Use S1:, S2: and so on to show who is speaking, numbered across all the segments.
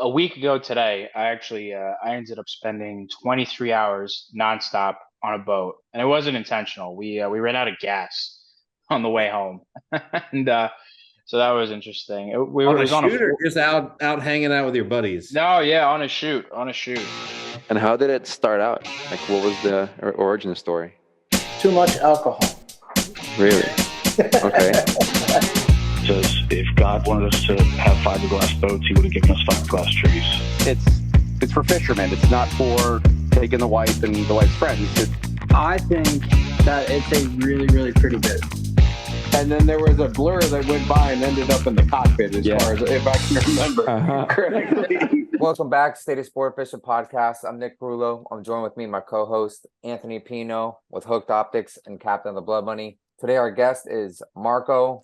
S1: A week ago today, I ended up spending 23 hours nonstop on a boat, and it wasn't intentional. We ran out of gas on the way home, and so that was interesting. It
S2: On a
S1: was on a
S2: shoot or just out hanging out with your buddies?
S1: no, yeah, on a shoot.
S3: And how did it start out? Like, what was the origin story?
S4: Too much alcohol.
S3: Really? Okay.
S5: Says if God wanted us to have fiberglass boats, he would have given us fiberglass trees.
S6: It's for fishermen. It's not for taking the wife and the wife's friends.
S7: I think that it's a really, really pretty bit.
S6: And then there was a blur that went by and ended up in the cockpit, as far as if I can remember correctly.
S8: Welcome back to State of Sportfishing Podcast. I'm Nick Brullo. I'm joined with me, my co-host, Anthony Pino, with Hooked Optics and Captain of the Blood Money. Today, our guest is Marco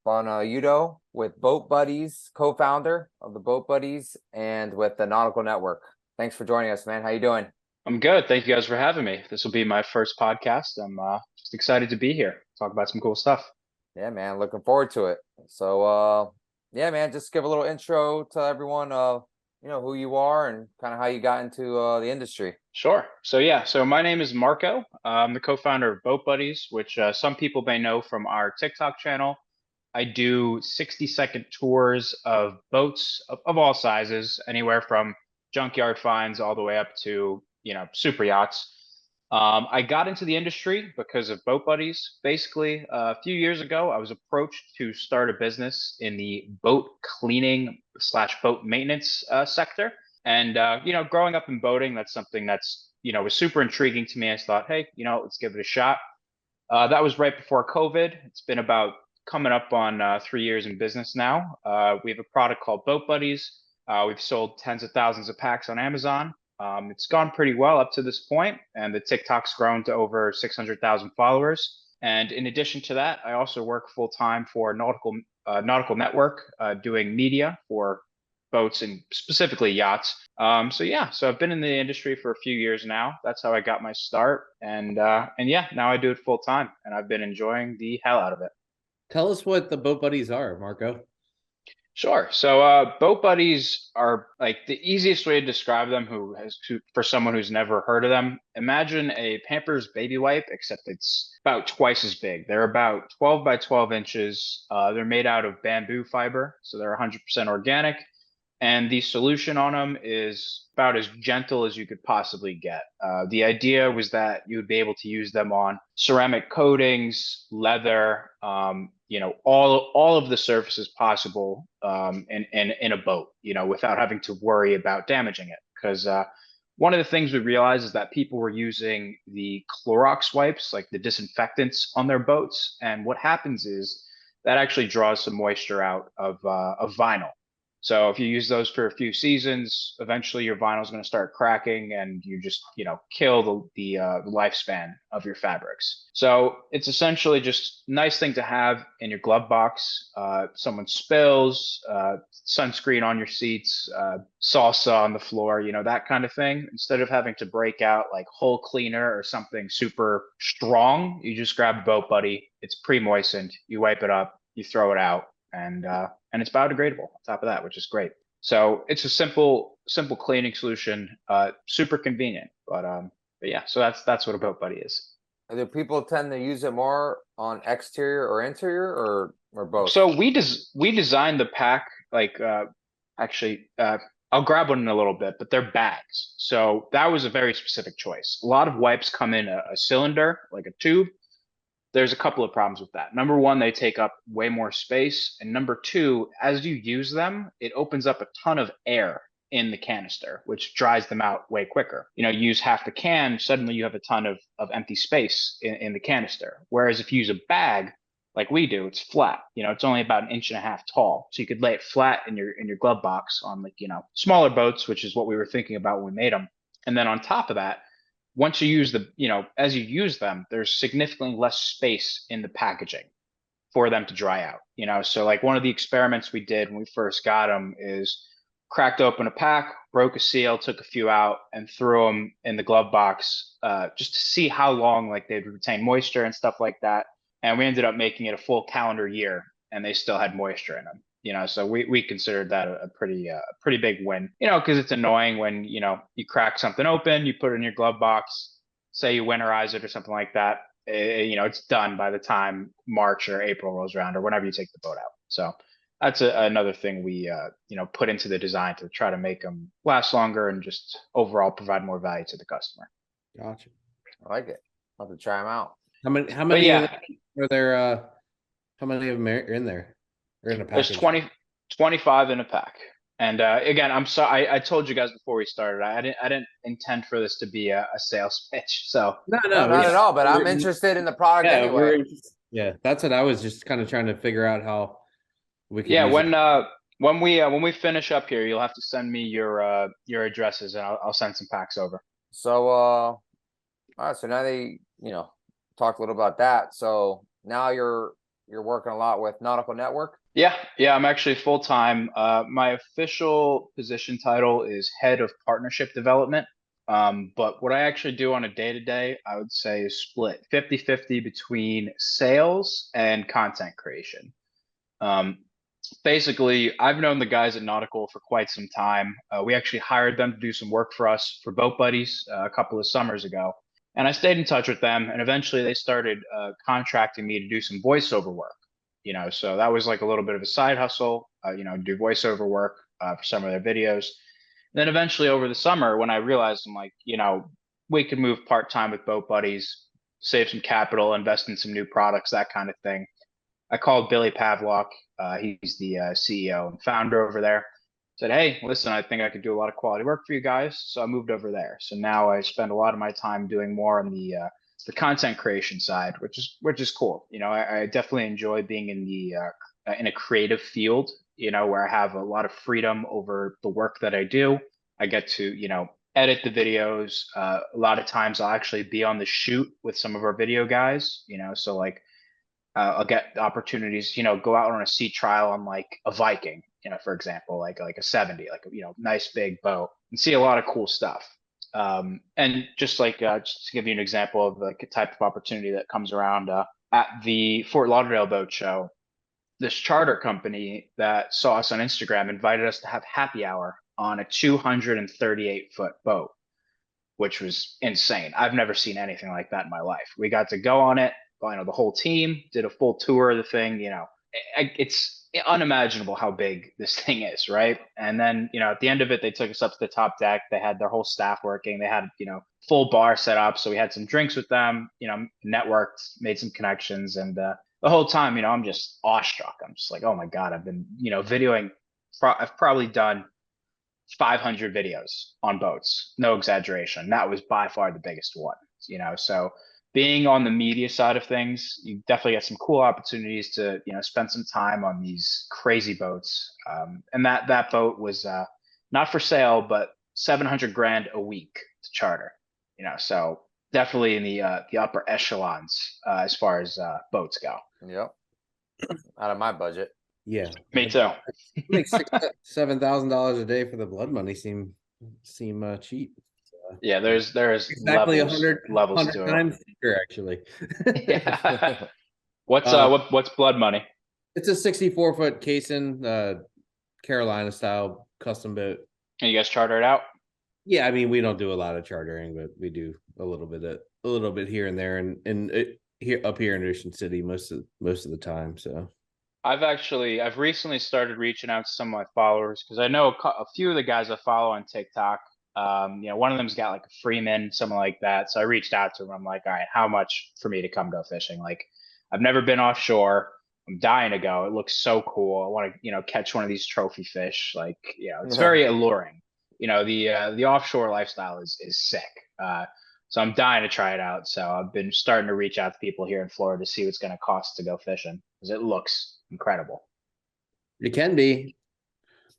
S8: Bonaiuto with Boat Buddies, co-founder of the Boat Buddies, and with the Nautical Network. Thanks for joining us, man. How you doing?
S1: I'm good. Thank you guys for having me. This will be my first podcast. I'm just excited to be here. Talk about some cool stuff.
S8: Yeah, man. Looking forward to it. So, yeah, man, just give a little intro to everyone, who you are and kind of how you got into the industry.
S1: Sure. So my name is Marco. I'm the co-founder of Boat Buddies, which some people may know from our TikTok channel. I do 60-second tours of boats of all sizes, anywhere from junkyard finds all the way up to, super yachts. I got into the industry because of Boat Buddies. Basically, a few years ago, I was approached to start a business in the boat cleaning / boat maintenance sector. And, growing up in boating, that's something that's, was super intriguing to me. I thought, hey, let's give it a shot. That was right before COVID. It's been about coming up on 3 years in business now. We have a product called Boat Buddies. We've sold tens of thousands of packs on Amazon. It's gone pretty well up to this point, and the TikTok's grown to over 600,000 followers. And in addition to that, I also work full time for Nautical Network, doing media for boats and specifically yachts. So I've been in the industry for a few years now. That's how I got my start, and now I do it full time, and I've been enjoying the hell out of it.
S2: Tell us what the Boat Buddies are, Marco.
S1: Sure. So Boat Buddies are like the easiest way to describe them for someone who's never heard of them. Imagine a Pampers baby wipe, except it's about twice as big. They're about 12 by 12 inches. They're made out of bamboo fiber, so they're 100% organic. And the solution on them is about as gentle as you could possibly get. The idea was that you would be able to use them on ceramic coatings, leather, all of the surfaces possible in a boat, without having to worry about damaging it. Because one of the things we realized is that people were using the Clorox wipes, like the disinfectants, on their boats. And what happens is that actually draws some moisture out of vinyl. So if you use those for a few seasons, eventually your vinyl is going to start cracking, and you just, kill the lifespan of your fabrics. So it's essentially just a nice thing to have in your glove box. Someone spills, sunscreen on your seats, salsa on the floor, that kind of thing. Instead of having to break out like hull cleaner or something super strong, you just grab a Boat Buddy. It's pre-moistened. You wipe it up, you throw it out, and it's biodegradable on top of that, which is great. So it's a simple cleaning solution, super convenient. But yeah, so that's what a Boat Buddy is.
S8: Do people tend to use it more on exterior or interior, or both?
S1: So we designed the pack I'll grab one in a little bit, but they're bags. So that was a very specific choice. A lot of wipes come in a cylinder, like a tube. There's a couple of problems with that. Number one, they take up way more space. And number two, as you use them, it opens up a ton of air in the canister, which dries them out way quicker. You use half the can, suddenly you have a ton of empty space in the canister. Whereas if you use a bag, like we do, it's flat. It's only about 1.5 inches tall. So you could lay it flat in your glove box on smaller boats, which is what we were thinking about when we made them. And then on top of that, once you use as you use them, there's significantly less space in the packaging for them to dry out. So like one of the experiments we did when we first got them is cracked open a pack, broke a seal, took a few out, and threw them in the glove box just to see how long they'd retain moisture and stuff like that. And we ended up making it a full calendar year, and they still had moisture in them. So we considered that a pretty big win, because it's annoying when, you crack something open, you put it in your glove box, say you winterize it or something like that. It's done by the time March or April rolls around or whenever you take the boat out. So that's another thing we, put into the design to try to make them last longer and just overall provide more value to the customer.
S2: Gotcha.
S8: I like it. I'll have to try them out.
S2: How many
S1: yeah.
S2: are there? How many of them are in there? Or in a package?
S1: There's 25 in a pack. And again, I'm sorry, I told you guys before we started, I didn't intend for this to be a sales pitch. So
S2: No,
S8: Not at all, but I'm interested in the product anyway.
S2: Yeah, that's what I was just kind of trying to figure out how we could.
S1: yeah,
S2: use it.
S1: when we finish up here, you'll have to send me your addresses and I'll send some packs over.
S8: So, all right. So now they, talked a little about that. So now you're working a lot with Nautical Network.
S1: Yeah, I'm actually full time. My official position title is head of partnership development. But what I actually do on a day-to-day, I would say is split 50-50 between sales and content creation. Basically, I've known the guys at Nautical for quite some time. We actually hired them to do some work for us for Boat Buddies a couple of summers ago. And I stayed in touch with them, and eventually they started contracting me to do some voiceover work. So that was like a little bit of a side hustle, do voiceover work for some of their videos. Then eventually over the summer, when I realized I'm like, we could move part-time with Boat Buddies, save some capital, invest in some new products, that kind of thing. I called Billy Pavlock. He's the CEO and founder over there. Said, hey, listen, I think I could do a lot of quality work for you guys. So I moved over there. So now I spend a lot of my time doing more on the content creation side, which is cool. I definitely enjoy being in a creative field, where I have a lot of freedom over the work that I do. I get to, edit the videos. A lot of times I'll actually be on the shoot with some of our video guys, so like I'll get opportunities, go out on a sea trial on like a Viking, for example, like a 70, like nice big boat, and see a lot of cool stuff. And just to give you an example of like a type of opportunity that comes around at the Fort Lauderdale Boat Show, this charter company that saw us on Instagram invited us to have happy hour on a 238-foot boat, which was insane. I've never seen anything like that in my life. We got to go on it, the whole team did a full tour of the thing. It's unimaginable how big this thing is, right? And then, at the end of it, they took us up to the top deck. They had their whole staff working. They had, full bar set up. So we had some drinks with them, networked, made some connections. And the whole time, I'm just awestruck. I'm just like, oh my God, I've been, videoing. I've probably done 500 videos on boats. No exaggeration. That was by far the biggest one, so being on the media side of things, you definitely get some cool opportunities to, spend some time on these crazy boats. And that boat was not for sale, but $700,000 a week to charter, so definitely in the upper echelons as far as boats go.
S8: Yep. Out of my budget.
S2: Yeah.
S1: Me too.
S2: Make $7,000 a day for the blood money seem cheap.
S1: Yeah, there's
S2: exactly
S1: levels to
S2: times
S1: it.
S2: Bigger, actually.
S1: Yeah. What's blood money?
S2: It's a 64-foot casing, Carolina style custom boat.
S1: And you guys charter it out?
S2: Yeah, I mean we don't do a lot of chartering, but we do a little bit here and there, and here up here in Ocean City most of the time. So
S1: I've recently started reaching out to some of my followers because I know a few of the guys I follow on TikTok. One of them's got like a Freeman, something like that. So I reached out to him. I'm like, all right, how much for me to come go fishing? Like, I've never been offshore. I'm dying to go. It looks so cool. I want to, catch one of these trophy fish. Like, it's very alluring. The offshore lifestyle is sick. So I'm dying to try it out. So I've been starting to reach out to people here in Florida to see what's going to cost to go fishing because it looks incredible.
S2: It can be,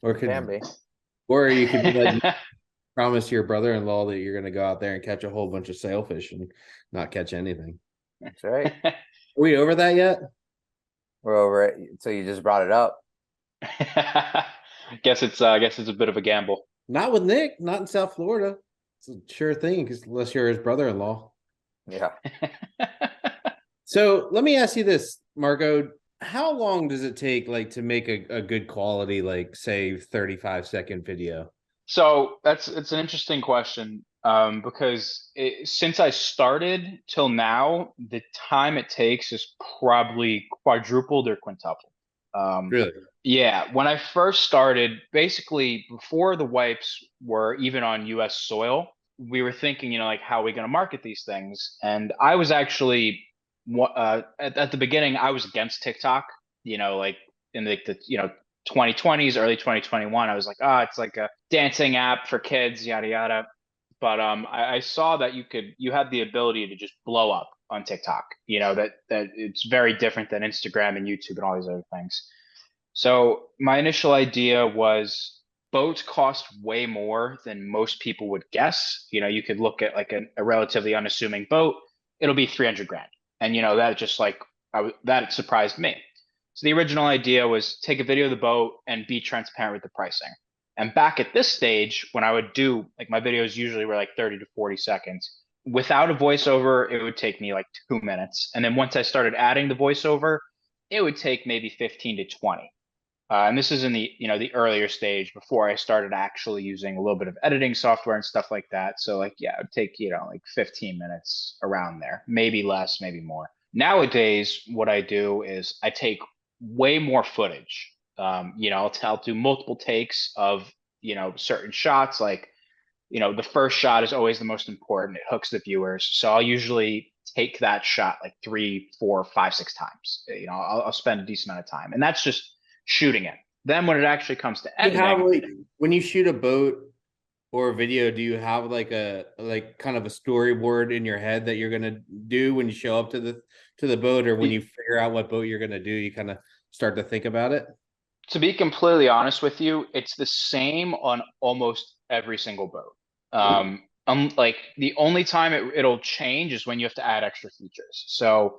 S2: or it
S8: can be,
S2: or you could be like, promise your brother-in-law that you're going to go out there and catch a whole bunch of sailfish and not catch anything.
S8: That's right.
S2: Are we over that yet?
S8: We're over it. So you just brought it up.
S1: Guess it's a bit of a gamble.
S2: Not with Nick, not in South Florida. It's a sure thing, unless you're his brother-in-law.
S8: Yeah.
S2: So let me ask you this, Marco. how long does it take like to make a good quality, like say 35-second video?
S1: So it's an interesting question, because since I started till now, the time it takes is probably quadrupled or quintupled.
S2: Really?
S1: Yeah, when I first started, basically before the wipes were even on US soil, we were thinking, like, how are we going to market these things? And I was actually, at the beginning, I was against TikTok, like in the 2020s, early 2021. I was like, it's like a dancing app for kids, yada yada. But I saw that you had the ability to just blow up on TikTok. That it's very different than Instagram and YouTube and all these other things. So my initial idea was boats cost way more than most people would guess. You could look at like a relatively unassuming boat, it'll be 300 grand. And that just like that surprised me. So the original idea was take a video of the boat and be transparent with the pricing. And back at this stage, when I would do like my videos usually were like 30 to 40 seconds. Without a voiceover, it would take me like 2 minutes. And then once I started adding the voiceover, it would take maybe 15 to 20. And this is in the earlier stage before I started actually using a little bit of editing software and stuff like that. So like, yeah, it would take, like 15 minutes around there, maybe less, maybe more. Nowadays, what I do is I take way more footage. I'll do multiple takes of, certain shots. Like, the first shot is always the most important. It hooks the viewers. So I'll usually take that shot like 3, 4, 5, 6 times. I'll spend a decent amount of time, and that's just shooting it. Then when it actually comes to editing,
S2: When you shoot a boat or a video, do you have like kind of a storyboard in your head that you're gonna do when you show up to the boat, or when you figure out what boat you're gonna do, you kind of start to think about it?
S1: to be completely honest with you, it's the same on almost every single boat. Like the only time it'll change is when you have to add extra features. So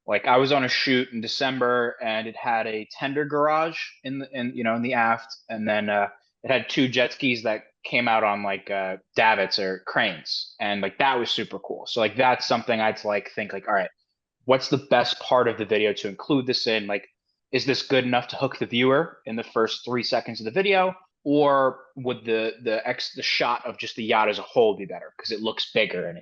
S1: like I was on a shoot in December and it had a tender garage in the aft, and then it had 2 jet skis that came out on like davits or cranes, and like that was super cool. So like that's something I'd like think like, all right, what's the best part of the video to include this in? Like, is this good enough to hook the viewer in the first 3 seconds of the video? Or would the shot of just the yacht as a whole be better because it looks bigger and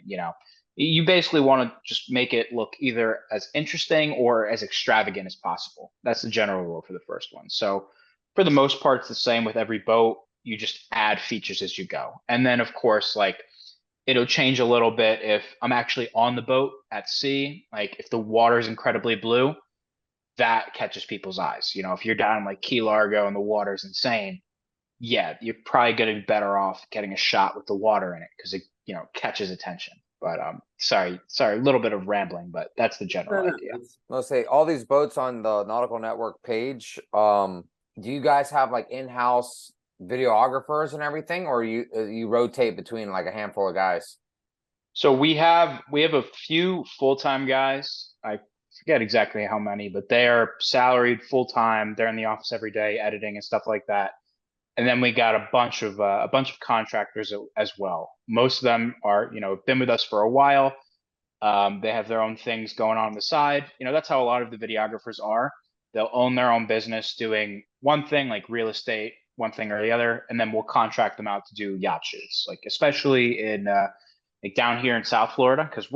S1: you basically want to just make it look either as interesting or as extravagant as possible. That's the general rule for the first one. So for the most part, it's the same with every boat. You just add features as you go. And then of course, like it'll change a little bit if I'm actually on the boat at sea. Like if the water is incredibly blue, that catches people's eyes. If you're down in like Key Largo and the water's insane, yeah, you're probably going to be better off getting a shot with the water in it because it, catches attention. But sorry, a little bit of rambling, but that's the general idea.
S8: Let's say all these boats on the Nautical Network page. Do you guys have like in-house videographers and everything, or you rotate between like a handful of guys?
S1: So we have a few full-time guys. I forget exactly how many, but they are salaried full-time. They're in the office every day, editing and stuff like that. And then we got a bunch of contractors as well. Most of them are, been with us for a while. They have their own things going on the side. That's how a lot of the videographers are. They'll own their own business doing one thing, like real estate, one thing or the other, and then we'll contract them out to do yacht shoots, like especially in like down here in South Florida, because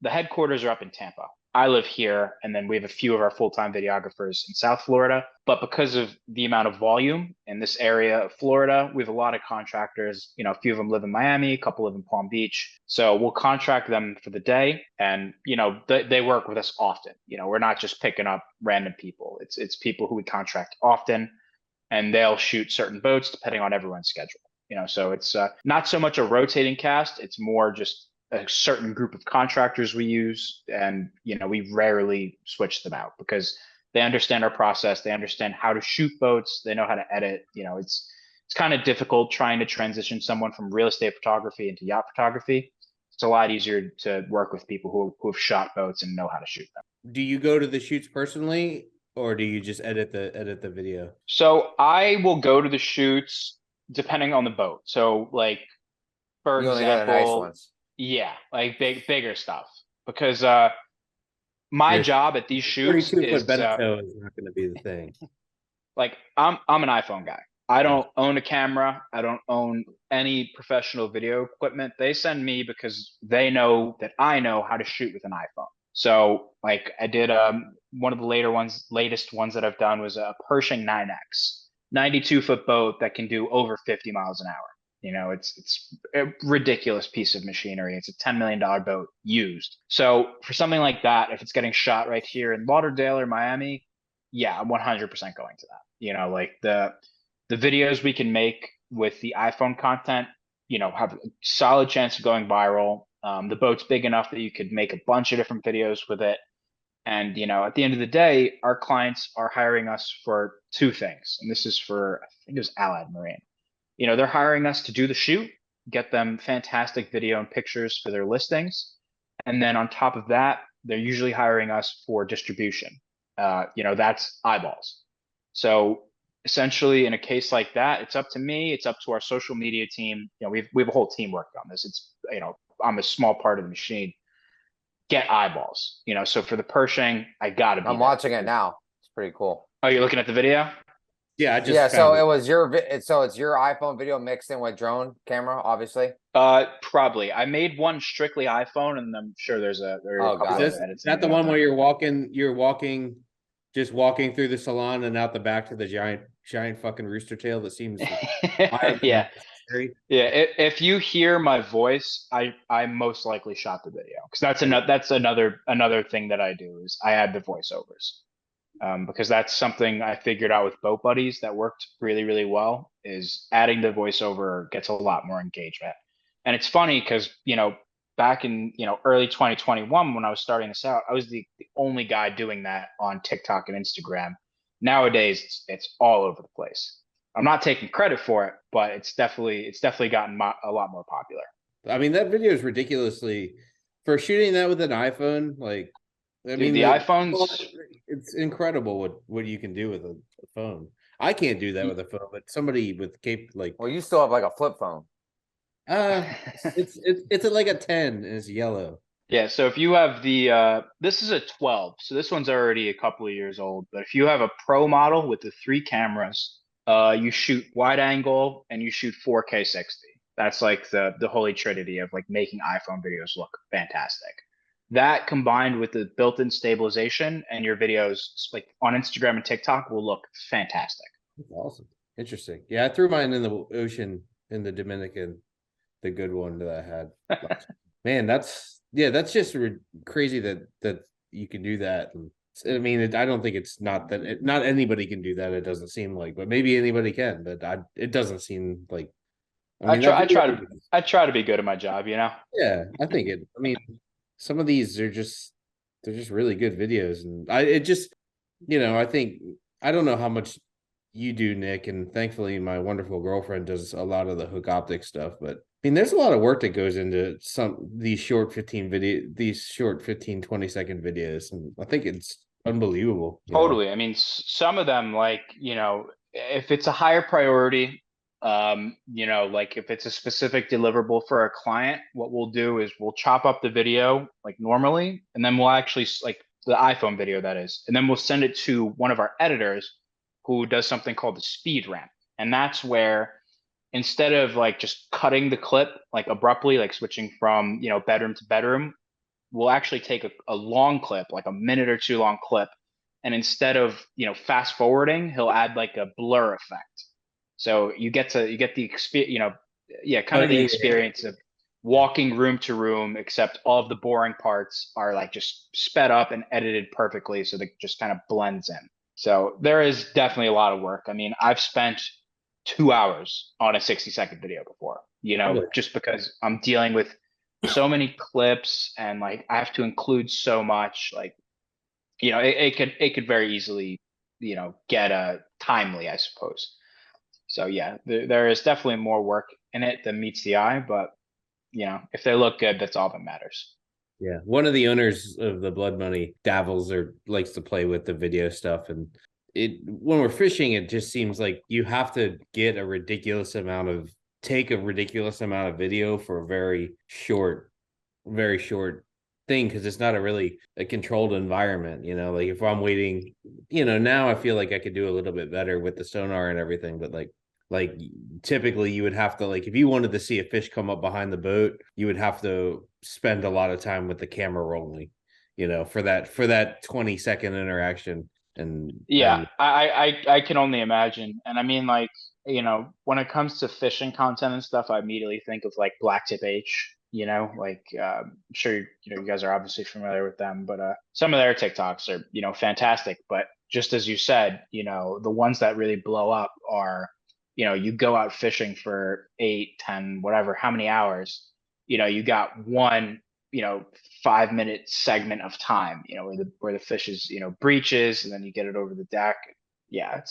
S1: the headquarters are up in Tampa. I live here, and then we have a few of our full-time videographers in South Florida. But because of the amount of volume in this area of Florida, we have a lot of contractors. A few of them live in Miami, a couple live in Palm Beach. So we'll contract them for the day, and they work with us often. We're not just picking up random people. It's people who we contract often, and they'll shoot certain boats depending on everyone's schedule. So it's not so much a rotating cast. It's more just a certain group of contractors we use, and we rarely switch them out because they understand our process. They understand how to shoot boats. They know how to edit. It's kind of difficult trying to transition someone from real estate photography into yacht photography. It's a lot easier to work with people who have shot boats and know how to shoot them.
S2: Do you go to the shoots personally, or do you just edit the video?
S1: So I will go to the shoots depending on the boat. So like, for
S8: You only
S1: example,
S8: got the nice ones.
S1: yeah, like bigger stuff, because my
S2: Your
S1: job at these shoots
S2: 32-foot
S1: is
S2: Beneteau is not going to be the thing.
S1: like I'm an iPhone guy. I don't own a camera. I don't own any professional video equipment. They send me because they know that I know how to shoot with an iPhone. So like I did one of the latest ones that I've done was a Pershing 9X, 92-foot boat that can do over 50 miles an hour. You know, it's a ridiculous piece of machinery. It's a $10 million boat used. So for something like that, if it's getting shot right here in Lauderdale or Miami, yeah, I'm 100% going to that. You know, like the videos we can make with the iPhone content, you know, have a solid chance of going viral. The boat's big enough that you could make a bunch of different videos with it. And, you know, at the end of the day, our clients are hiring us for two things. And this is for, I think it was Allied Marine. You know, they're hiring us to do the shoot, get them fantastic video and pictures for their listings. And then on top of that, they're usually hiring us for distribution. You know, that's eyeballs. So essentially in a case like that, it's up to me, it's up to our social media team. You know, we have a whole team working on this. It's, you know, I'm a small part of the machine. Get eyeballs, you know. So for the Pershing, I gotta be
S8: I'm
S1: there.
S8: watching it now. It's pretty cool.
S1: Oh, you're looking at the video?
S2: Yeah, I just
S8: Yeah, so
S2: found
S8: it was your so it's your iPhone video mixed in with drone camera, obviously.
S1: Probably. I made one strictly iPhone, and I'm sure there are
S8: Oh,
S1: a couple
S8: got
S1: of
S8: it.
S2: Is
S1: edits.
S2: that the one where you're walking, just walking through the salon and out the back to the giant fucking rooster tail that seems
S1: Yeah.
S2: scary?
S1: Yeah, if you hear my voice, I most likely shot the video because that's another thing that I do is I add the voiceovers, because that's something I figured out with Boat Buddies that worked really, really well. Is adding the voiceover gets a lot more engagement, and it's funny because you know back in early 2021 when I was starting this out, I was the only guy doing that on TikTok and Instagram. Nowadays, it's all over the place. I'm not taking credit for it, but it's definitely gotten a lot more popular.
S2: I mean, that video is ridiculously for shooting that with an iPhone. Like, I mean,
S1: the iPhones,
S2: it's incredible what you can do with a phone. I can't do that with a phone, but somebody with like,
S8: Well, you still have like a flip phone.
S2: it's like a 10 and it's yellow.
S1: yeah. So if you have this is a 12, so this one's already a couple of years old. But if you have a Pro model with the 3 cameras, you shoot wide angle and you shoot 4K 60. That's like the holy trinity of like making iPhone videos look fantastic. That combined with the built-in stabilization and your videos like on Instagram and TikTok will look fantastic.
S2: That's awesome. Interesting. Yeah, I threw mine in the ocean in the Dominican, the good one that I had. Man, that's just crazy that you can do that. And I mean, I don't think it's not that not anybody can do that. It doesn't seem like, but maybe anybody can. But it doesn't seem like.
S1: I try to be good at my job, you know.
S2: Yeah, I think it. I mean, some of these they're just really good videos, and I think I don't know how much you do, Nick, and thankfully my wonderful girlfriend does a lot of the hook optic stuff. But I mean, there's a lot of work that goes into these short 15, 20-second videos, and I think it's unbelievable.
S1: Totally. I mean, some of them, like, if it's a higher priority, like if it's a specific deliverable for a client, what we'll do is we'll chop up the video like normally, and then we'll actually like the iPhone video that is, and then we'll send it to one of our editors who does something called the speed ramp. And that's where instead of like just cutting the clip like abruptly, like switching from, bedroom to bedroom, we'll actually take a long clip, like a minute or 2 long clip. And instead of, fast forwarding, he'll add like a blur effect. So you get the experience, the experience of walking room to room, except all of the boring parts are like just sped up and edited perfectly. So they just kind of blends in. So there is definitely a lot of work. I mean, I've spent 2 hours on a 60-second video before, just because I'm dealing with so many clips and like I have to include so much, like, it could very easily, get timely, I suppose. So yeah, there is definitely more work in it than meets the eye, but if they look good, that's all that matters.
S2: Yeah, one of the owners of the Blood Money dabbles or likes to play with the video stuff, and when we're fishing, it just seems like you have to take a ridiculous amount of video for a very short thing because it's not a really a controlled environment. Like if I'm waiting, now I feel like I could do a little bit better with the sonar and everything, but like typically you would have to, like, if you wanted to see a fish come up behind the boat, you would have to spend a lot of time with the camera rolling, for that 20-second interaction. And
S1: yeah, I can only imagine. And I mean, like, when it comes to fishing content and stuff, I immediately think of like Black Tip H, like I'm sure you guys are obviously familiar with them, but some of their TikToks are fantastic. But just as you said, the ones that really blow up are, you go out fishing for 8, 10, whatever, how many hours, you got one 5-minute segment of time, where the fish is, breaches, and then you get it over the deck. Yeah,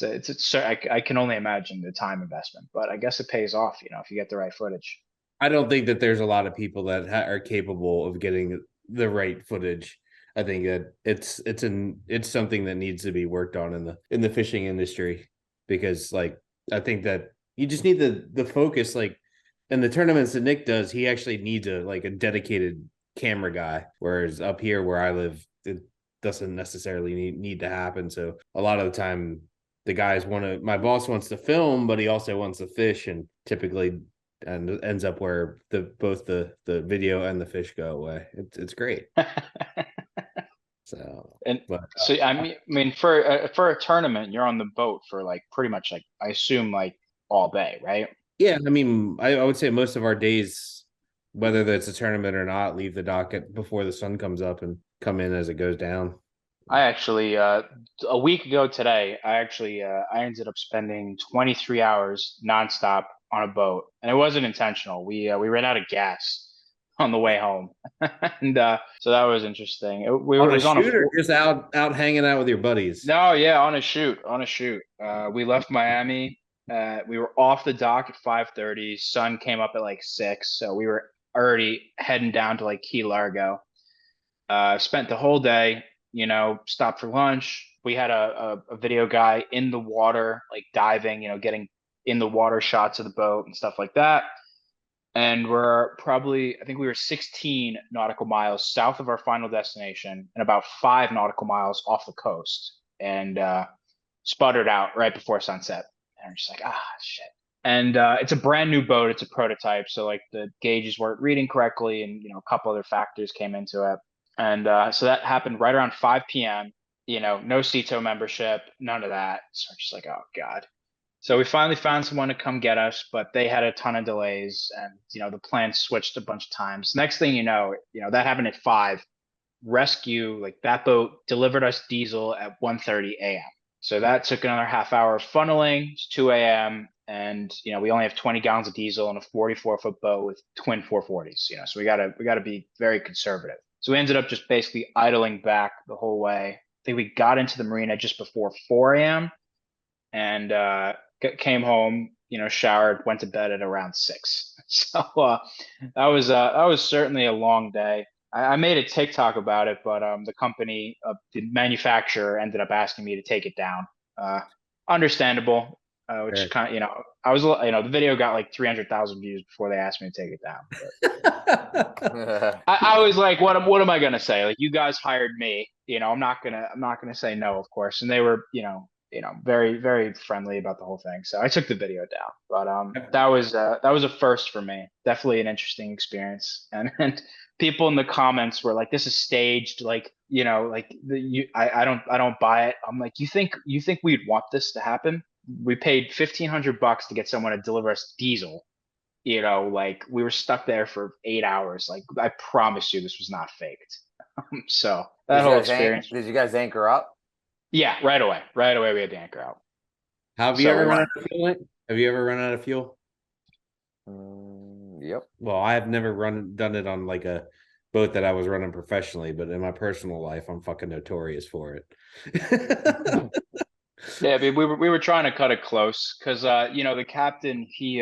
S1: I can only imagine the time investment, but I guess it pays off, if you get the right footage.
S2: I don't think that there's a lot of people that are capable of getting the right footage. I think that it's something that needs to be worked on in the fishing industry, because like I think that you just need the focus. Like in the tournaments that Nick does, he actually needs a dedicated camera guy, whereas up here where I live, it doesn't necessarily need to happen. So a lot of the time the guys my boss wants to film, but he also wants to fish, and typically ends up where both the video and the fish go away. It's great. So
S1: I mean for a tournament, you're on the boat for like pretty much like, I assume, like all day, right?
S2: Yeah, I mean, I would say most of our days, whether that's a tournament or not, leave the dock before the sun comes up and come in as it goes down.
S1: I actually a week ago today, I ended up spending 23 hours nonstop on a boat, and it wasn't intentional. We ran out of gas on the way home, and so that was interesting. We
S2: on
S1: were
S2: a
S1: on a
S2: shoot or just out hanging out with your buddies?
S1: No, yeah, on a shoot. We left Miami. We were off the dock at 5:30. Sun came up at like 6, so we were already heading down to like Key Largo. Spent the whole day, stopped for lunch. We had a video guy in the water, like diving, getting in the water shots of the boat and stuff like that. And I think we were 16 nautical miles south of our final destination and about 5 nautical miles off the coast, and sputtered out right before sunset. And I'm just like, shit. And it's a brand new boat. It's a prototype. So like the gauges weren't reading correctly, and, a couple other factors came into it. And so that happened right around 5 p.m., no CETO membership, none of that. So I'm just like, oh God. So we finally found someone to come get us, but they had a ton of delays, and, the plan switched a bunch of times. Next thing you know, that happened at 5. Rescue, like that boat delivered us diesel at 1:30 a.m. So that took another half hour of funneling. It's 2 a.m. and, we only have 20 gallons of diesel on a 44-foot boat with twin 440s, so we gotta be very conservative. So we ended up just basically idling back the whole way. I think we got into the marina just before 4 a.m. and came home, showered, went to bed at around 6. So that was certainly a long day. I made a TikTok about it, but the company, the manufacturer, ended up asking me to take it down. Understandable. Which kind of, I was, the video got like 300,000 views before they asked me to take it down. But I was like, what am I gonna say? Like, you guys hired me, I'm not gonna say no, of course. And they were, very, very friendly about the whole thing. So I took the video down, but that was a first for me. Definitely an interesting experience. And people in the comments were like, this is staged, like, I don't buy it. I'm like, you think we'd want this to happen? We paid $1,500 to get someone to deliver us diesel. Like, we were stuck there for 8 hours. Like, I promise you, this was not faked. So that whole experience.
S8: Did you guys anchor up?
S1: Yeah, right away. Right away, we had to anchor out.
S2: Have you ever run out of fuel? Have you ever run out of fuel?
S8: Yep.
S2: Well, I have never done it on like a boat that I was running professionally, but in my personal life, I'm fucking notorious for it.
S1: Yeah, but we were trying to cut it close because the captain, he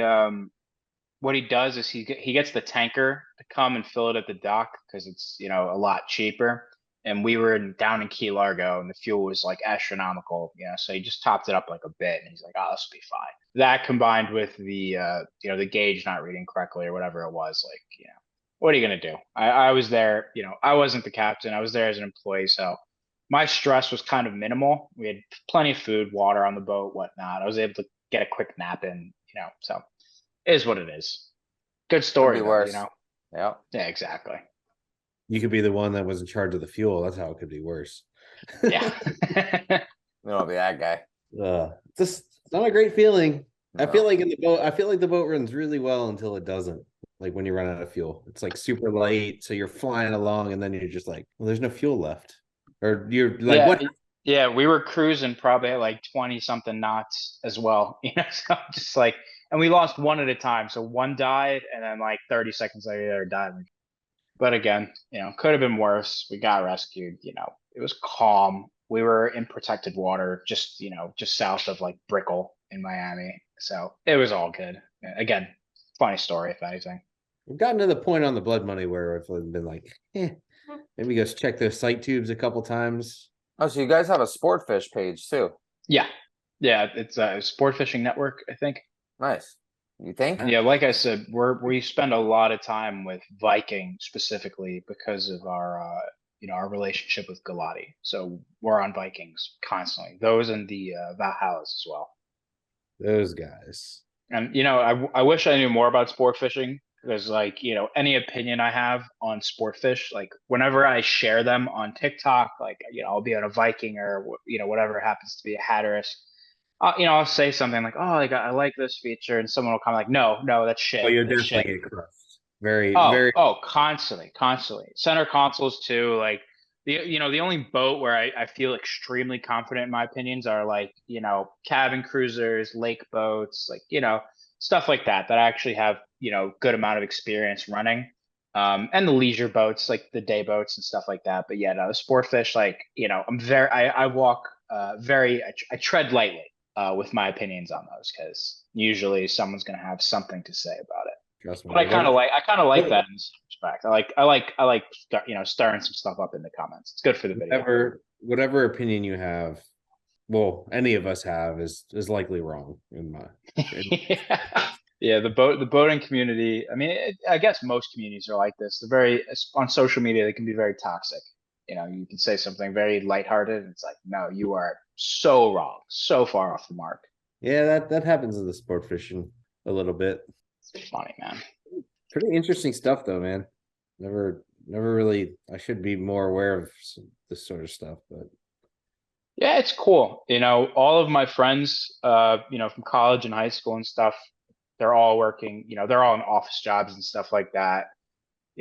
S1: what he does is he gets the tanker to come and fill it at the dock because it's a lot cheaper. And we were down in Key Largo, and the fuel was like astronomical, so he just topped it up like a bit, and he's like, oh, this will be fine. That combined with the the gauge not reading correctly or whatever it was, like, what are you gonna do? I was there, I wasn't the captain. I was there as an employee, so my stress was kind of minimal. We had plenty of food, water on the boat, whatnot. I was able to get a quick nap in, so it is what it is. Good
S8: Could
S1: story
S8: be
S1: though,
S8: worse. Yeah.
S1: Yeah, exactly.
S2: You could be the one that was in charge of the fuel. That's how it could be worse.
S1: Yeah.
S8: We don't be that guy.
S2: Just not a great feeling. I
S8: No.
S2: feel like in the boat, I feel like the boat runs really well until it doesn't. Like when you run out of fuel, it's like super light, so you're flying along, and then you're just like, well, there's no fuel left, or you're like,
S1: Yeah,
S2: what?
S1: yeah, we were cruising probably at like 20 something knots as well, so just like, and we lost one at a time. So one died, and then like 30 seconds later, the other died. But again, could have been worse. We got rescued, it was calm. We were in protected water, just south of like Brickell in Miami. So it was all good. Again, funny story, if anything.
S2: We've gotten to the point on the blood money where I've been like, maybe go check those sight tubes a couple times.
S8: Oh, so you guys have a Sportfish page too?
S1: Yeah. Yeah, it's a Sportfishing network, I think.
S8: Nice. You think?
S1: Yeah, like I said, we spend a lot of time with Viking specifically because of our relationship with Galati. So we're on Vikings constantly. Those and the Valhallas as well.
S2: Those guys.
S1: And I wish I knew more about sport fishing because any opinion I have on sport fish, like whenever I share them on TikTok, I'll be on a Viking or whatever happens to be a Hatteras. I'll say something like, "Oh, I like this feature," and someone will come like, "No, that's shit.
S2: Oh, you're
S1: That's
S2: definitely
S1: shit."
S2: get crushed. Very,
S1: Oh,
S2: very.
S1: constantly. Center consoles too. Like the only boat where I feel extremely confident in my opinions are cabin cruisers, lake boats, stuff like that I actually have, good amount of experience running. And the leisure boats, like the day boats and stuff like that. But yeah, no, the sport fish, I walk I tread lightly with my opinions on those because usually someone's gonna have something to say about it.
S2: Trust me.
S1: But I kind of like that in some respect. I like stirring some stuff up in the comments. It's good for the video.
S2: Whatever opinion you have, well, any of us have is likely wrong in my.
S1: Yeah, the boating community. I mean, I guess most communities are like this. They're very on social media. They can be very toxic. You can say something very lighthearted, and it's like, no, you are so wrong, so far off the mark.
S2: Yeah, that happens in the sport fishing a little bit.
S1: It's funny, man.
S2: Pretty interesting stuff, though, man. Never really. I should be more aware of this sort of stuff, but
S1: yeah, it's cool. All of my friends, from college and high school and stuff, they're all working. They're all in office jobs and stuff like that.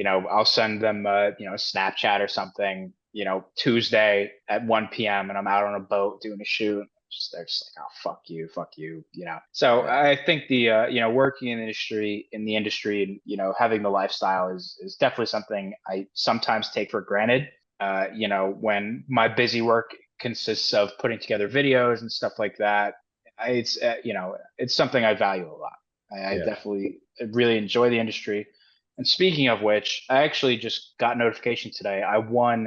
S1: I'll send them, a Snapchat or something. Tuesday at 1 p.m. and I'm out on a boat doing a shoot. They're just like, oh, fuck you. So I think the working in the industry and having the lifestyle is definitely something I sometimes take for granted. When my busy work consists of putting together videos and stuff like that, it's something I value a lot. I definitely really enjoy the industry. And speaking of which, I actually just got notification today. I won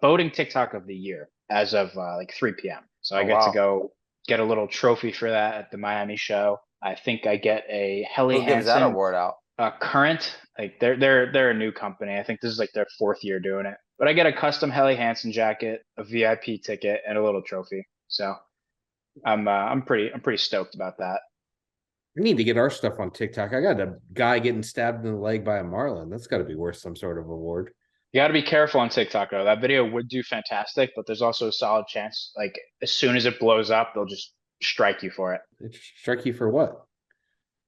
S1: boating TikTok of the year as of 3 p.m. So I get to go get a little trophy for that at the Miami show. I think I get a Helly
S8: Who gives that
S1: Hansen
S8: award out?
S1: Current. They're a new company. I think this is like their 4th year doing it. But I get a custom Helly Hansen jacket, a VIP ticket, and a little trophy. So I'm pretty stoked about that.
S2: we need to get our stuff on TikTok. I got a guy getting stabbed in the leg by a marlin. That's got to be worth some sort of award.
S1: You got to be careful on TikTok though. That video would do fantastic, but there's also a solid chance, as soon as it blows up, they'll just strike you for it.
S2: Strike you for what?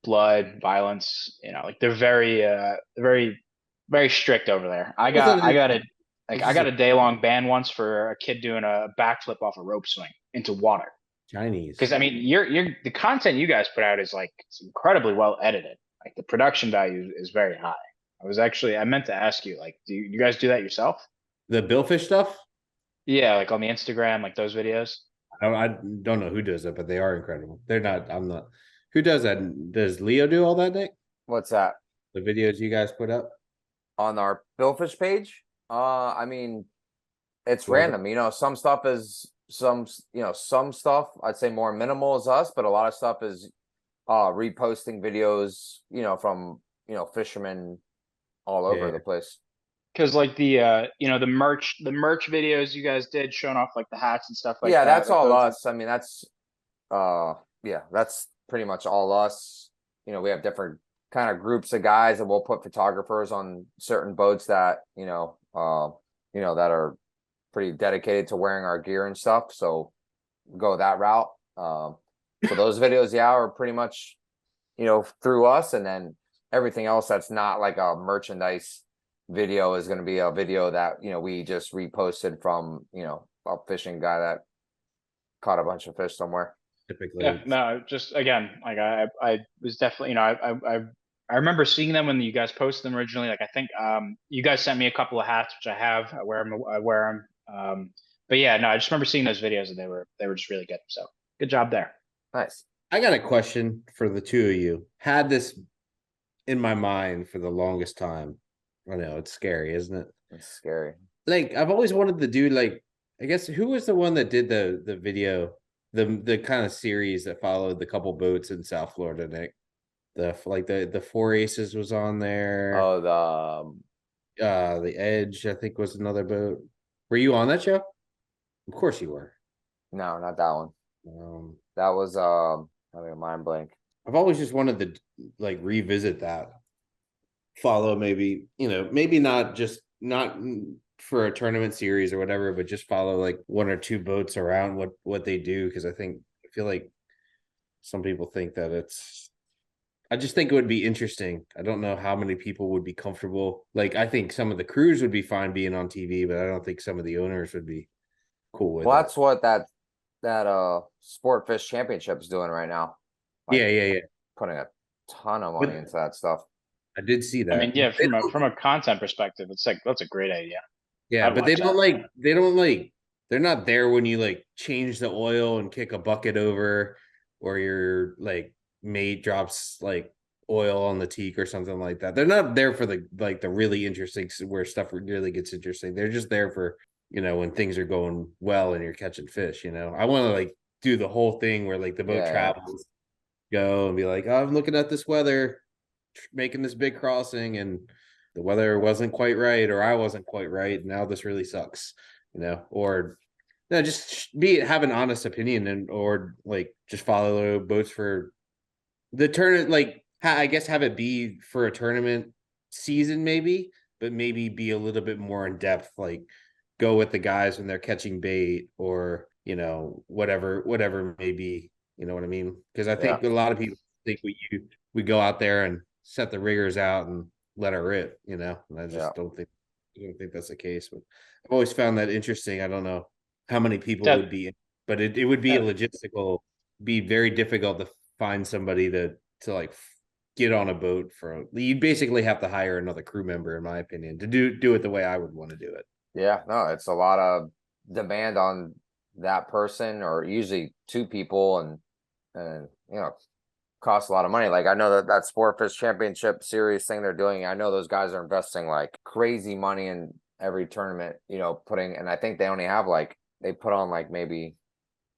S1: Blood, violence. They're very, very strict over there. I got a day-long ban once for a kid doing a backflip off a rope swing into water.
S2: Chinese.
S1: Because I mean, the content you guys put out is it's incredibly well edited. The production value is very high. I meant to ask you, do you guys do that yourself?
S2: The Billfish stuff?
S1: Yeah, on the Instagram, those videos.
S2: I don't know who does it, but they are incredible. They're not. I'm not. Who does that? Does Leo do all that, Nick?
S8: What's that?
S2: The videos you guys put up
S8: On our Billfish page? I mean, it's
S2: Well,
S8: random. Some stuff is some stuff I'd say more minimal is us, but a lot of stuff is reposting videos, from fishermen all over
S2: Yeah.
S8: the place.
S1: Cause like the merch videos you guys did showing off like the hats and stuff like
S8: Yeah,
S1: that.
S8: that's
S1: like
S8: all
S1: those-
S8: us. I mean, yeah, that's pretty much all us. You know, we have different kind of groups of guys, and we'll put photographers on certain boats that, that are pretty dedicated to wearing our gear and stuff. So go that route. So those videos, yeah, are pretty much, through us, and then everything else that's not like a merchandise video is going to be a video that, we just reposted from, a fishing guy that caught a bunch of fish somewhere.
S2: Typically.
S1: Yeah, no, just again, like I was definitely, I remember seeing them when you guys posted them originally. Like I think you guys sent me a couple of hats, which I have. I wear them. But yeah, no, I just remember seeing those videos and they were just really good. So good job there.
S8: Nice.
S2: I got a question for the two of you. Had this in my mind for the longest time. I know it's scary, isn't it?
S8: It's scary.
S2: Like I've always wanted to do like, I guess who was the one that did the video, the kind of series that followed the couple boats in South Florida, Nick? The Four Aces was on there.
S8: Oh,
S2: The Edge, I think, was another boat. Were you on that show? Of course you were.
S8: no, not that one. That was having a mind blank.
S2: I've always just wanted to like revisit that. Follow maybe, maybe not for a tournament series or whatever, but just follow like one or two boats around what they do, because I feel like some people think that I just think it would be interesting. I don't know how many people would be comfortable. Like I think some of the crews would be fine being on TV, but I don't think some of the owners would be cool with it.
S8: Well, that's what that Sportfish Championship is doing right now. Like,
S2: Yeah.
S8: putting a ton of money into that stuff.
S2: I did see that.
S1: I mean, yeah, from a content perspective, it's like that's a great idea.
S2: Yeah,
S1: I'd
S2: but they
S1: watch
S2: don't like they're not there when you like change the oil and kick a bucket over, or your like mate drops like oil on the teak or something like that. They're not there for the really interesting, where stuff really gets interesting. They're just there for, when things are going well and you're catching fish. I want to like do the whole thing where like the boat travels, go and be like, oh, I'm looking at this weather, making this big crossing, and the weather wasn't quite right, or I wasn't quite right. Now this really sucks, or no, just have an honest opinion, or like just follow boats for the tournament. Like I guess have it be for a tournament season, maybe, but maybe be a little bit more in depth. Like go with the guys when they're catching bait, or whatever maybe. You know what I mean? Because I think a lot of people think we go out there and set the riggers out and let her rip, and I just don't think that's the case. But I've always found that interesting. I don't know how many people would be, but it would be be very difficult to find somebody to like get on a boat you'd basically have to hire another crew member, in my opinion, to do it the way I would want to do it.
S8: Yeah, no, it's a lot of demand on that person, or usually two people, and costs a lot of money. Like I know that Sportfish Championship series thing they're doing, I know those guys are investing like crazy money in every tournament, and I think they only have they put on like maybe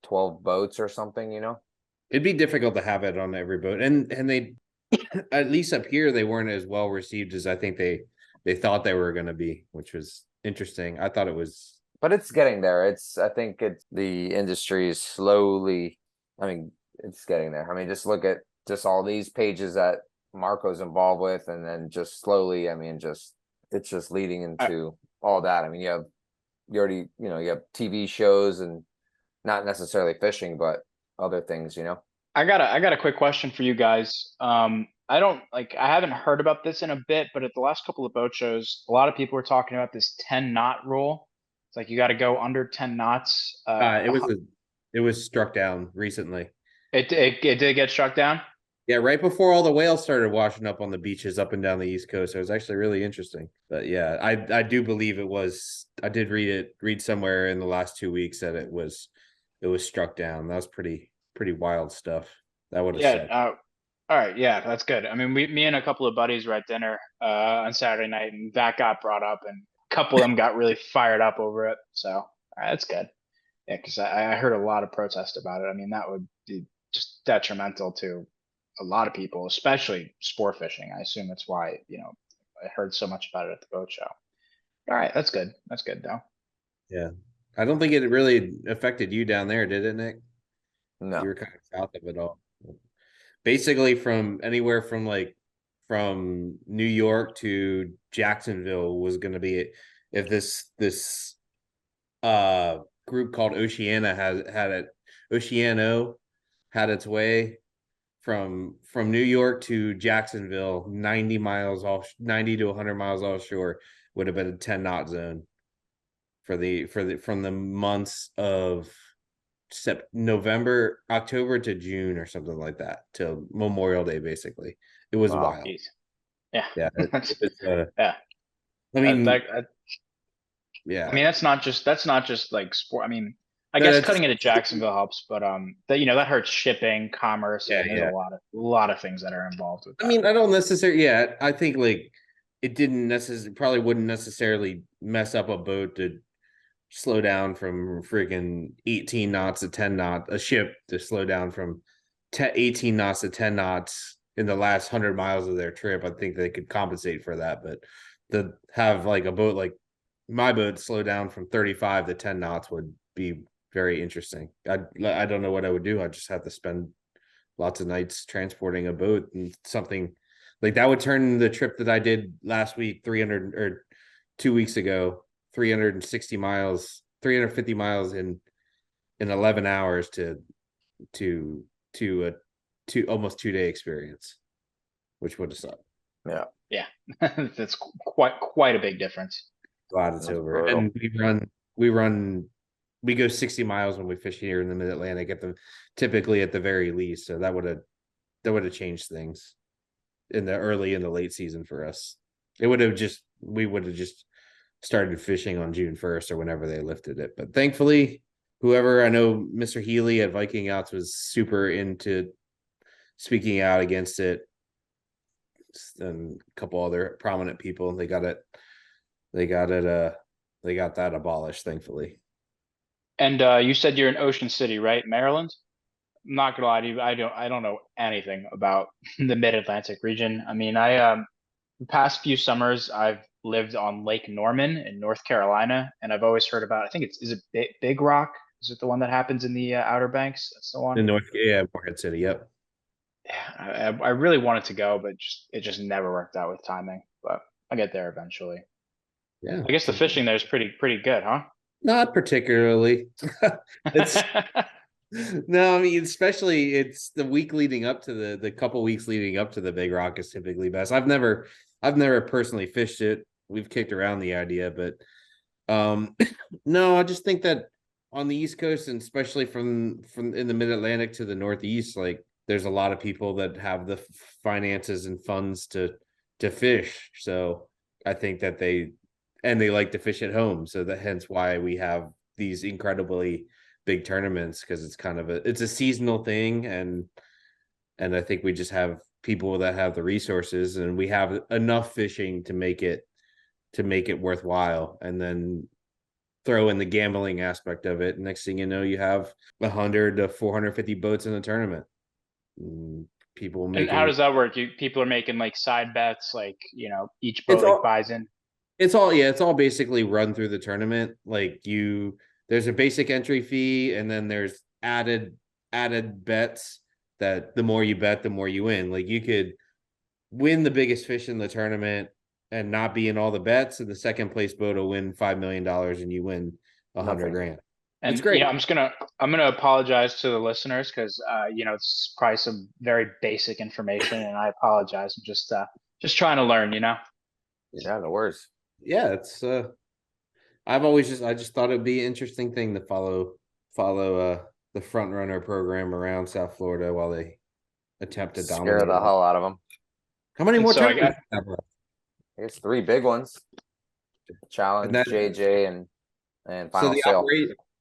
S8: 12 boats or something,
S2: It'd be difficult to have it on every boat, and they at least up here they weren't as well received as I think they thought they were going to be, which was interesting. I thought it was,
S8: but it's getting there. I think the industry is slowly, it's getting there. Just look at just all these pages that Marco's involved with, and then just slowly, it's just leading into all that. You have TV shows, and not necessarily fishing, but other things,
S1: I got a quick question for you guys. I haven't heard about this in a bit, but at the last couple of boat shows, a lot of people were talking about this 10 knot rule. It's like you got to go under 10 knots.
S2: it was struck down recently.
S1: It did get struck down.
S2: Yeah, right before all the whales started washing up on the beaches up and down the East Coast. It was actually really interesting. But yeah, I do believe it was. I did read somewhere in the last 2 weeks that it was struck down. That was pretty wild stuff. That would have said.
S1: All right, yeah, that's good. Me and a couple of buddies were at dinner on Saturday night, and that got brought up, and a couple of them got really fired up over it. So all right, that's good. Yeah, because I heard a lot of protest about it. That would be just detrimental to a lot of people, especially sport fishing. I assume that's why, I heard so much about it at the boat show. All right, that's good. That's good though.
S2: Yeah. I don't think it really affected you down there, did it, Nick?
S8: No.
S2: You were kind of south of it all. Basically from anywhere from from New York to Jacksonville was going to be if this group called Oceano had its way from New York to Jacksonville, 90 to 100 miles offshore would have been a 10-knot zone from the months of October to June or something like that till Memorial Day. Basically, it was wild.
S1: Geez. Yeah,
S2: Yeah,
S1: yeah.
S2: I mean,
S1: yeah. I mean, that's not just like sport. I mean, I guess cutting it at Jacksonville helps, but that hurts shipping, commerce.
S2: Yeah,
S1: and there's a lot of things that are involved with that.
S2: I mean, I don't necessarily. Yeah, I think it didn't necessarily, probably wouldn't necessarily mess up a boat to slow down from freaking 18 knots to 10 knots, a ship to slow down from 18 knots to 10 knots in the last 100 miles of their trip. I think they could compensate for that, but to have a boat like my boat slow down from 35 to 10 knots would be very interesting. I don't know what I would do. I just have to spend lots of nights transporting a boat, and something like that would turn the trip that I did last week, 300 or 2 weeks ago, 350 miles in 11 hours to a almost 2-day experience, which would have sucked.
S1: Yeah, that's quite a big difference.
S2: Glad it's over. And we go 60 miles when we fish here in the Mid-Atlantic typically at the very least. So that would have changed things in the early and the late season for us. We would have just started fishing on June 1st or whenever they lifted it. But thankfully, I know Mr. Healy at Viking Outs was super into speaking out against it. And a couple other prominent people, they got that abolished, thankfully.
S1: And you said you're in Ocean City, right? Maryland? I'm not gonna lie to you, I don't know anything about the Mid-Atlantic region. I mean, the past few summers I've lived on Lake Norman in North Carolina, and I've always heard about, I think is it Big Rock? Is it the one that happens in the Outer Banks? That's the one.
S2: In Morehead City, yep.
S1: Yeah, I really wanted to go, but it just never worked out with timing. But I'll get there eventually.
S2: Yeah,
S1: I guess the fishing there is pretty good, huh?
S2: Not particularly. It's no, I mean, especially it's the week leading up to the couple weeks leading up to the Big Rock is typically best. I've never personally fished it. We've kicked around the idea, but no, I just think that on the East Coast, and especially from in the Mid-Atlantic to the Northeast, there's a lot of people that have the finances and funds to fish. So I think that they like to fish at home. So hence why we have these incredibly big tournaments, because it's kind of it's a seasonal thing. And I think we just have people that have the resources, and we have enough fishing to make it worthwhile. And then throw in the gambling aspect of it. Next thing you know, you have 100 to 450 boats in the tournament. People making.
S1: And how does that work? People are making side bets, each boat buys in.
S2: It's all basically run through the tournament. There's a basic entry fee, and then there's added bets that the more you bet, the more you win. You could win the biggest fish in the tournament and not be in all the bets, and the second place boat will win $5 million and you win $100,000.
S1: And
S2: it's great.
S1: I'm gonna apologize to the listeners, because it's probably some very basic information, and I apologize. I'm just trying to learn,
S8: Yeah, no worries.
S2: Yeah, it's I just thought it'd be an interesting thing to follow the front runner program around South Florida while they attempt to dominate.
S8: Scare the hell out of them.
S2: How many more tournaments?
S8: I guess 3 big ones. Challenge, JJ, and Final Sale.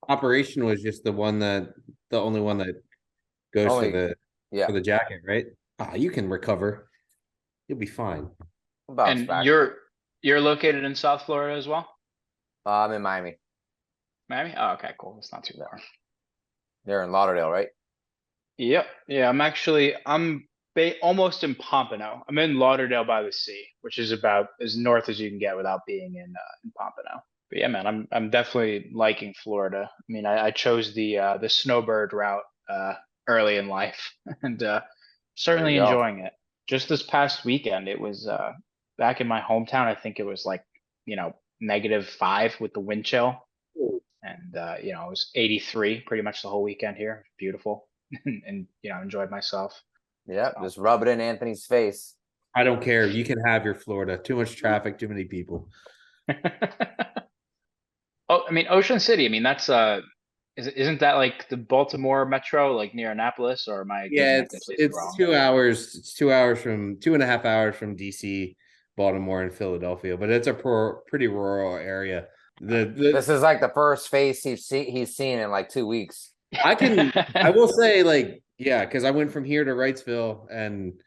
S2: Operation was just the only one that goes for the jacket, right? You can recover. You'll be fine.
S1: And back. You're located in South Florida as well?
S8: I'm in Miami.
S1: Miami? Oh, okay, cool. It's not too far.
S8: They're in Lauderdale, right?
S1: Yep. Yeah, I'm almost in Pompano. I'm in Lauderdale by the Sea, which is about as north as you can get without being in Pompano. But yeah, man, I'm definitely liking Florida. I mean, I chose the snowbird route early in life, and certainly
S8: go.
S1: enjoying it. Just this past weekend, it was back in my hometown. I think it was like -5 with the wind chill, and it was 83 pretty much the whole weekend here. Beautiful, and enjoyed myself.
S8: Yeah, just rub it in Anthony's face.
S2: I don't care. You can have your Florida. Too much traffic, too many people.
S1: Oh, I mean, Ocean City. I mean, that's isn't that like the Baltimore metro, like near Annapolis, or am I
S2: Yeah,
S1: getting that completely
S2: it's
S1: wrong?
S2: 2 hours. It's 2 hours from 2.5 hours from DC, Baltimore, and Philadelphia. But it's a pretty rural area.
S8: This is like the first face he's seen in like 2 weeks.
S2: I will say, like, yeah, because I went from here to Wrightsville and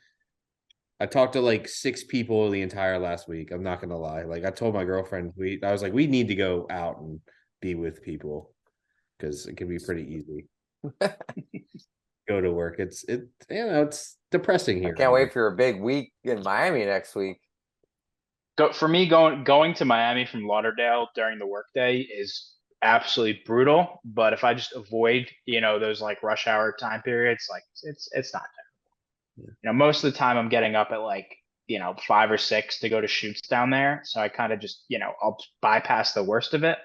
S2: I talked to like 6 people the entire last week. I'm not gonna lie. Like, I told my girlfriend, I was like, we need to go out and be with people because it can be pretty easy. Go to work. It's depressing here.
S8: I can't wait for a big week in Miami next week.
S1: For me, going to Miami from Lauderdale during the workday is absolutely brutal. But if I just avoid, those like rush hour time periods, like it's not terrible.
S2: Yeah.
S1: Most of the time I'm getting up at like 5 or 6 to go to shoots down there. So I kind of just I'll bypass the worst of it,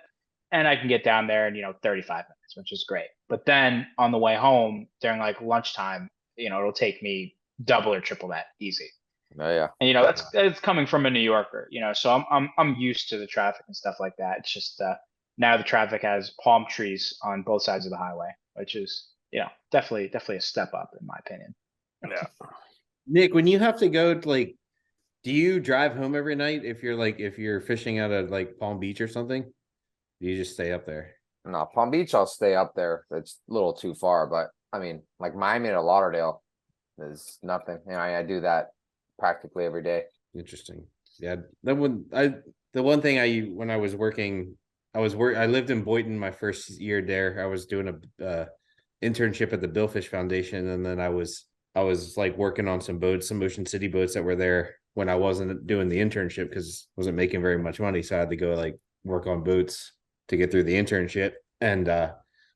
S1: and I can get down there in 35 minutes, which is great. But then on the way home during like lunchtime, it'll take me double or triple that easy.
S8: Oh yeah.
S1: And that's coming from a New Yorker, so I'm used to the traffic and stuff like that. It's just now the traffic has palm trees on both sides of the highway, which is definitely a step up in my opinion.
S8: Yeah.
S2: Nick, when you have to go to like, do you drive home every night if you're fishing out of like Palm Beach or something? Do you just stay up there?
S8: No, Palm Beach, I'll stay up there. It's a little too far, but I mean, like Miami to Lauderdale is nothing. I do that practically every day.
S2: Interesting. Yeah, the one thing when I was working, I lived in Boynton my first year there. I was doing a internship at the Billfish Foundation, and then I was like working on some boats, some Ocean City boats that were there when I wasn't doing the internship because I wasn't making very much money, so I had to go like work on boats to get through the internship. And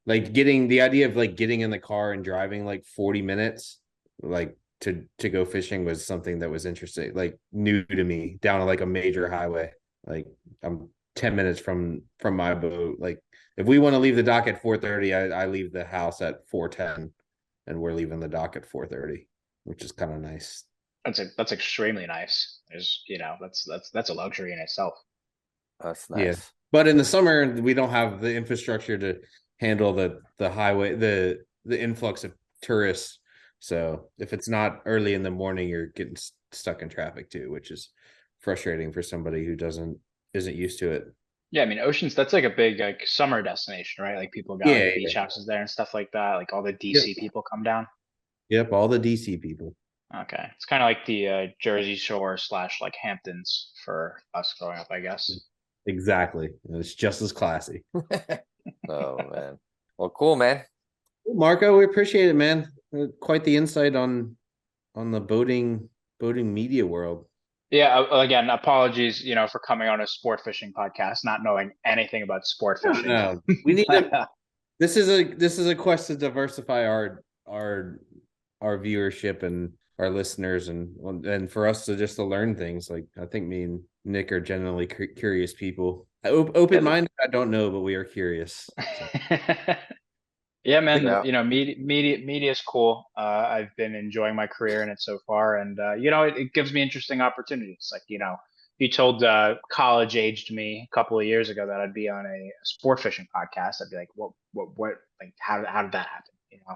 S2: like getting the idea of like getting in the car and driving like 40 minutes like to go fishing was something that was interesting, like new to me, down like a major highway. Like I'm 10 minutes from my boat. Like if we want to leave the dock at 4:30, I leave the house at 4:10 and we're leaving the dock at 4:30, which is kind of nice.
S1: That's extremely nice. There's that's a luxury in itself.
S8: That's nice.
S2: Yeah. But in the summer, we don't have the infrastructure to handle the highway, the influx of tourists. So if it's not early in the morning, you're getting stuck in traffic too, which is frustrating for somebody who isn't used to it.
S1: Yeah, I mean, Ocean's, that's like a big like summer destination, right? Like people got like beach houses there and stuff like that. Like all the DC people come down.
S2: Yep, all the DC people.
S1: Okay, it's kind of like the Jersey Shore / like Hamptons for us growing up, I guess.
S2: Exactly. It's just as classy.
S8: Oh man. Well, cool, man.
S2: Marco, we appreciate it, man. Quite the insight on the boating media world.
S1: Yeah, again, apologies, for coming on a sport fishing podcast, not knowing anything about sport fishing.
S2: No, we need to. This is a quest to diversify our viewership and our listeners, and for us to learn things. Like I think me and Nick are generally curious people. Open-minded, I don't know, but we are curious. So.
S1: Yeah, man. Media is cool. I've been enjoying my career in it so far, and it gives me interesting opportunities. Like you told college-aged me a couple of years ago that I'd be on a sport fishing podcast. I'd be like, what? Like, how did that happen?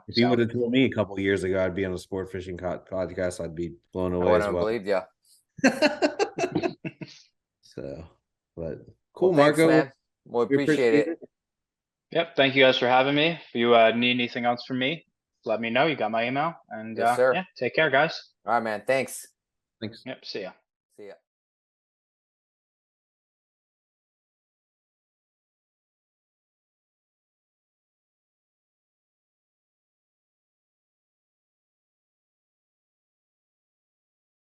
S2: If you would have told me a couple of years ago I'd be on a sport fishing podcast, I'd be blown away.
S8: I wouldn't have believed you.
S2: So, but cool,
S8: well, thanks,
S2: Marco.
S8: Man. We appreciate it.
S1: Yep. Thank you guys for having me. If you need anything else from me, let me know. You got my email. And
S8: yes, sir.
S1: Yeah, take care, guys.
S8: All right, man. Thanks.
S2: Thanks.
S1: Yep. See ya.
S8: See ya.